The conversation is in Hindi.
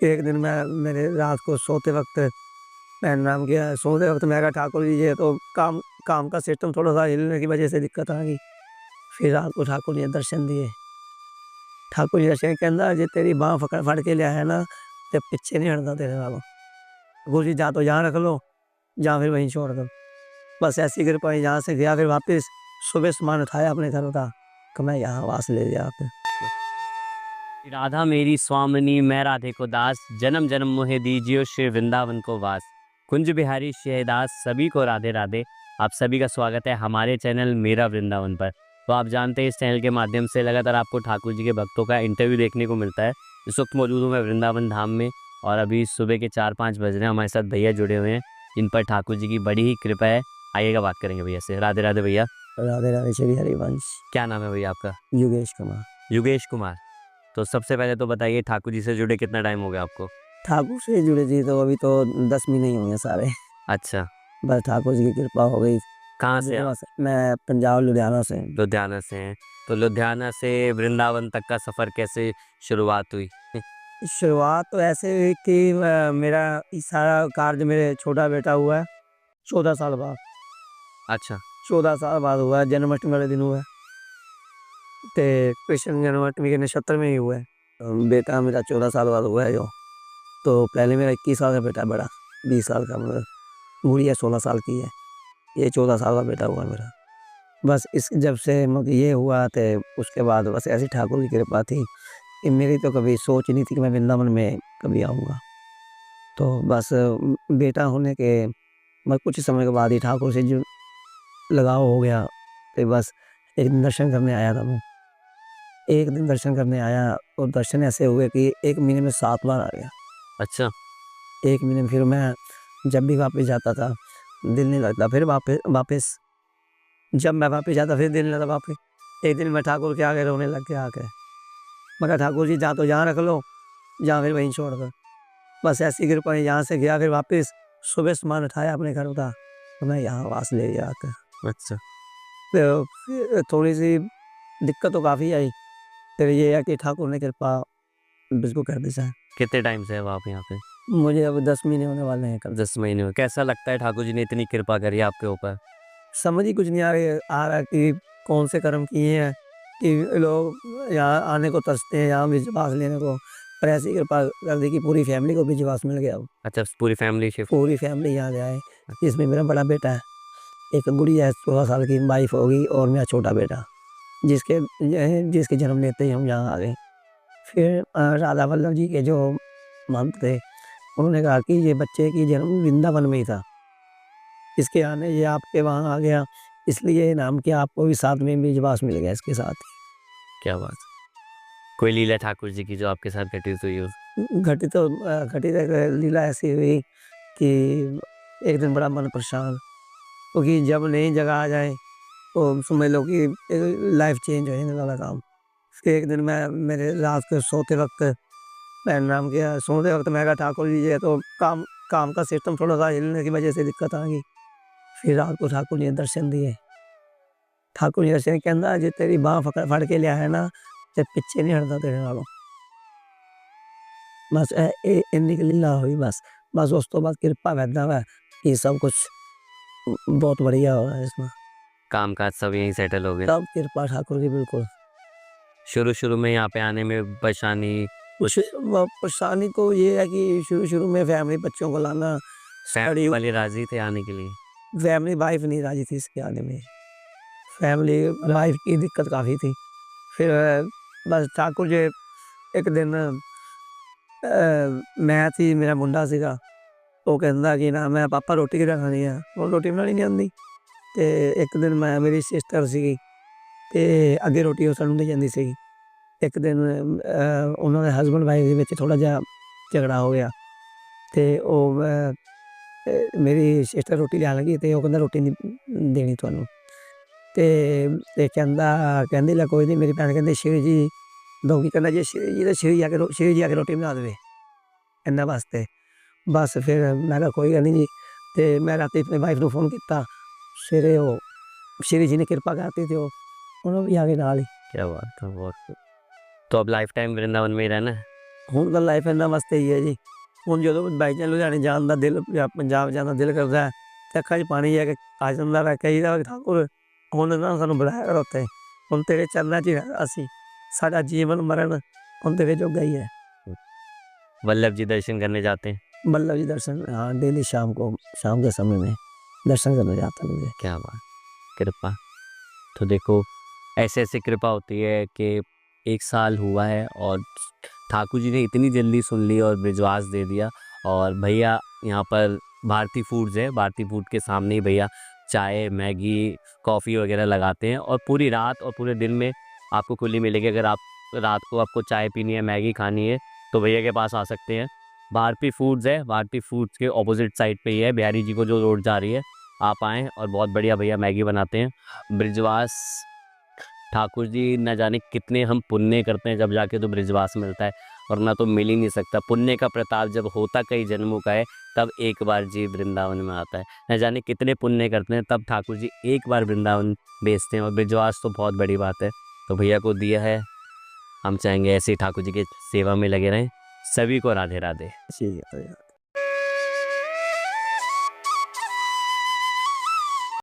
एक दिन मैं मेरे रात को सोते वक्त मैंने नाम किया, सोते वक्त मैं कहा ठाकुर जी ये तो काम काम का सिस्टम थोड़ा सा हिलने की वजह से दिक्कत आ गई। फिर रात को ठाकुर जी ने दर्शन दिए। ठाकुर जी दर्शन कहना जे तेरी बाँह फड़ फड़ के लिया है ना, ते पीछे नहीं हटता तेरे नालों। गुरु जी जा तो यहाँ रख लो, या फिर वहीं छोड़ दो। बस ऐसी कृपा हुई, यहाँ से गया फिर वापस सुबह सामान उठाया अपने घर का, कि मैं यहाँ वास ले लिया आपने। राधा मेरी स्वामिनी मैं राधे को दास, जन्म जन्म मोहे दीजियो श्री वृंदावन को वास। कुंज बिहारी शेहदास सभी को राधे राधे। आप सभी का स्वागत है हमारे चैनल मेरा वृंदावन पर। तो आप जानते हैं इस चैनल के माध्यम से लगातार आपको ठाकुर जी के भक्तों का इंटरव्यू देखने को मिलता है। इस वक्त मौजूद हूँ मैं वृंदावन धाम में और अभी सुबह के 4-5 बज रहे हैं। हमारे साथ भैया जुड़े हुए हैं जिन पर ठाकुर जी की बड़ी ही कृपा है। आइएगा बात करेंगे भैया से। राधे राधे भैया। राधे राधे श्री हरिवंश। क्या नाम है भैया आपका? योगेश कुमार। योगेश कुमार। तो सबसे पहले तो बताइए ठाकुर जी से जुड़े कितना टाइम हो गया आपको? ठाकुर से जुड़े जी तो अभी तो 10 महीने ही हुए सारे। अच्छा, बस ठाकुर जी की कृपा हो गई। कहाँ से आप? मैं पंजाब लुधियाना से। लुधियाना से हैं। तो लुधियाना से वृंदावन तक का सफ़र कैसे शुरुआत हुई? शुरुआत तो ऐसे हुई कि मेरा ये सारा कार्य मेरे छोटा बेटा हुआ है 14 साल बाद। अच्छा, 14 साल बाद हुआ है, जन्माष्टमी वाले दिन हुआ है। ते कृष्ण जन्माष्टमी के नक्षत्र में ही हुआ है। बेटा मेरा 14 साल बाद हुआ है जो। तो पहले मेरा 21 साल का बेटा बड़ा, 20 साल का मतलब, गुड़िया 16 साल की है। ये 14 साल का बेटा हुआ मेरा। बस इस जब से मतलब ये हुआ तो उसके बाद बस ऐसी ठाकुर की कृपा थी कि मेरी तो कभी सोच नहीं थी कि मैं वृंदावन में कभी आऊँगा। तो बस बेटा होने के बस कुछ समय के बाद ही ठाकुर से जो लगाव हो गया। तो बस एक दिन दर्शन करने आया था मैं। एक दिन दर्शन करने आया और दर्शन ऐसे हुए कि 1 महीने में 7 बार आ गया। अच्छा, 1 महीने में फिर मैं जब भी वापस जाता था, दिल नहीं लगता। फिर वापस जब मैं वापस जाता फिर दिल नहीं लगता वापस। एक दिन मैं ठाकुर के आगे रोने लग गया आके। मैं कहा ठाकुर जी जा तो यहाँ रख लो, या फिर वहीं छोड़ दो। बस ऐसी कृपा हुई, यहाँ से गया फिर वापस सुबह सामान उठाया अपने घर का, तो मैं यहाँ वास ले लिया आके। अच्छा। तो फिर थोड़ी-सी दिक्कत तो काफ़ी आई। फिर ये है कि ठाकुर ने कृपा बिल्कुल कर दी है। कितने टाइम से है आप यहाँ पे? मुझे अब 10 महीने होने वाले हैं कल। 10 महीने हुए। कैसा लगता है ठाकुर जी ने इतनी कृपा करी आपके ऊपर? समझ ही कुछ नहीं आ रहा कि कौन से कर्म किए हैं कि लोग यहाँ आने को तरसते हैं, यहाँ विश्वास लेने को। पर ऐसी कृपा कर दी कि पूरी फैमिली को विश्वास मिल गया अब। अच्छा, पूरी फैमिली शिफ्ट। पूरी फैमिली यहाँ से आए, जिसमें मेरा बड़ा बेटा है, एक गुड़िया है 16 साल की, वाइफ होगी, और मेरा छोटा बेटा, जिसके जन्म लेते ही हम यहाँ आ गए। फिर राधा वल्लभ जी के जो महंत थे, उन्होंने कहा कि ये बच्चे की जन्म वृंदावन में ही था, इसके आने ये आपके वहाँ आ गया, इसलिए ये नाम किया, आपको भी साथ में विश्वास मिल गया इसके साथ। क्या बात है। कोई लीला ठाकुर जी की जो आपके साथ घटित हुई हो? घटित एक लीला ऐसी हुई कि एक दिन बड़ा मन परेशान, क्योंकि जब नई जगह आ जाए तो समझ लो कि लाइफ चेंज हो जाने वाला काम। फिर एक दिन मैं मेरे रात को सोते वक्त मैंने नाम किया, सोते वक्त मैं कहा ठाकुर जी ये तो काम काम का सिस्टम थोड़ा सा हिलने की वजह से दिक्कत आ गई। फिर रात को ठाकुर जी ने दर्शन दिए। ठाकुर जी दर्शन कहना जे तेरी बाँह फड़ के लिया है ना, ते पीछे नहीं हटता तेरे नालों। बस इन्नी की लीला हुई बस। बस उस तो बाद कृपा वैदा वा कि सब कुछ बहुत बढ़िया हो रहा है इसमें। काम काज सब यहीं सेटल हो गए? सब कृपा ठाकुर की बिल्कुल। शुरू-शुरू में यहाँ पे आने में परेशानी? परेशानी तो ये है कि शुरू-शुरू में फैमिली बच्चों को लाना, फैमिली स्टडी वाले राज़ी थे आने के लिए? फैमिली वाइफ नहीं राज़ी थी इसके आने में। फैमिली वाइफ की दिक्कत काफ़ी थी। फिर बस ठाकुर जी एक दिन मैं थी, मेरा मुंडा सीगा, ਉਹ ਕਹਿੰਦਾ ਕਿ ਨਾ ਮੈਂ ਪਾਪਾ ਰੋਟੀ ਕਿਹੜਾ ਖਾਣੀ ਆ, ਉਹਨੂੰ ਰੋਟੀ ਬਣਾਉਣੀ ਨਹੀਂ ਆਉਂਦੀ। ਤੇ ਇੱਕ ਦਿਨ ਮੈਂ ਮੇਰੀ ਸਿਸਟਰ ਸੀਗੀ ਤੇ ਅੱਗੇ ਰੋਟੀ ਉਹ ਸਾਨੂੰ ਦੇ ਜਾਂਦੀ ਸੀਗੀ। ਇੱਕ ਦਿਨ ਉਹਨਾਂ ਦੇ ਹਸਬੈਂਡ ਵਾਈਫ ਦੇ ਵਿੱਚ ਥੋੜ੍ਹਾ ਜਿਹਾ ਝਗੜਾ ਹੋ ਗਿਆ ਤੇ ਉਹ ਮੇਰੀ ਸਿਸਟਰ ਰੋਟੀ ਲਿਆਉਣ ਲੱਗੀ ਤੇ ਉਹ ਕਹਿੰਦਾ ਰੋਟੀ ਨਹੀਂ ਦੇਣੀ ਤੁਹਾਨੂੰ। ਤੇ ਕਹਿੰਦੀ ਲੈ ਕੋਈ ਨਹੀਂ, ਮੇਰੀ ਭੈਣ ਕਹਿੰਦੀ ਸ਼੍ਰੀ ਜੀ ਦਊਗੀ, ਕਹਿੰਦਾ ਜੇ ਸ਼੍ਰੀ ਜੀ ਤਾਂ ਸ਼੍ਰੀ ਜੀ ਆ ਕੇ ਰੋਟੀ ਬਣਾ ਦੇਵੇ ਇਹਨਾਂ ਵਾਸਤੇ। बस फिर मैं कहा कोई गल नहीं जी। तो मैं राती अपनी वाइफ को फोन किया, सवेरे वो श्री जी ने कृपा करती थी, उन्होंने भी आगे नाल ही। क्या बात है, बहुत। तो अब लाइफ टाइम वृंदावन में ही रहना है? ਹੁਣ ਤਾਂ ਲਾਈਫ ਇਹਨਾਂ ਵਾਸਤੇ ਹੀ ਹੈ ਜੀ। ਹੁਣ ਜਦੋਂ ਬਾਈ ਚਾਂਸ ਲੁਧਿਆਣੇ ਜਾਣ ਦਾ ਦਿਲ ਜਾਂ ਪੰਜਾਬ ਜਾਣ ਦਾ ਦਿਲ ਕਰਦਾ ਹੈ ਤੇ ਅੱਖਾਂ 'ਚ ਪਾਣੀ ਆ ਕੇ ਆ ਜਾਂਦਾ ਵਾ। ਕਹੀਦਾ ਵੀ ਠਾਕੁਰ ਹੁਣ ਨਾ ਸਾਨੂੰ ਬੁਲਾਇਆ ਕਰ ਉੱਥੇ, ਹੁਣ ਤੇਰੇ ਚਰਨਾਂ 'ਚ ਹੀ ਰਹਿਣਾ ਅਸੀਂ, ਸਾਡਾ ਜੀਵਨ ਮਰਨ ਹੁਣ तेरे जोगा ही है। वल्लभ जी दर्शन करने जाते हैं? वल्लभ जी दर्शन, हाँ डेली शाम को, शाम के समय में दर्शन करने जाता हूँ मुझे। क्या बात, कृपा। तो देखो ऐसे ऐसे कृपा होती है कि 1 साल हुआ है और ठाकुर जी ने इतनी जल्दी सुन ली और ब्रिजवास दे दिया। और भैया यहाँ पर भारती फूड्स है, भारती फूड के सामने ही भैया चाय, मैगी, कॉफ़ी वगैरह लगाते हैं और पूरी रात और पूरे दिन में आपको खुली मिलेगी। अगर आप रात को आपको चाय पीनी है, मैगी खानी है तो भैया के पास आ सकते हैं। भारती फूड्स है, भारती फूड्स के ऑपोजिट साइड पे ही है, बिहारी जी को जो रोड जा रही है, आप आएँ और बहुत बढ़िया भैया मैगी बनाते हैं। ब्रिजवास ठाकुर जी न जाने कितने हम पुण्य करते हैं जब जाके तो ब्रिजवास मिलता है, वरना तो मिल ही नहीं सकता। पुण्य का प्रताप जब होता कई जन्मों का है तब एक बार जी वृंदावन में आता है। न जाने कितने पुण्य करते हैं तब ठाकुर जी एक बार वृंदावन भेजते हैं और ब्रिजवास तो बहुत बड़ी बात है। तो भैया को दिया है, हम चाहेंगे ऐसे ही ठाकुर जी की सेवा में लगे रहें। सभी को राधे राधे। ठीक है भैया।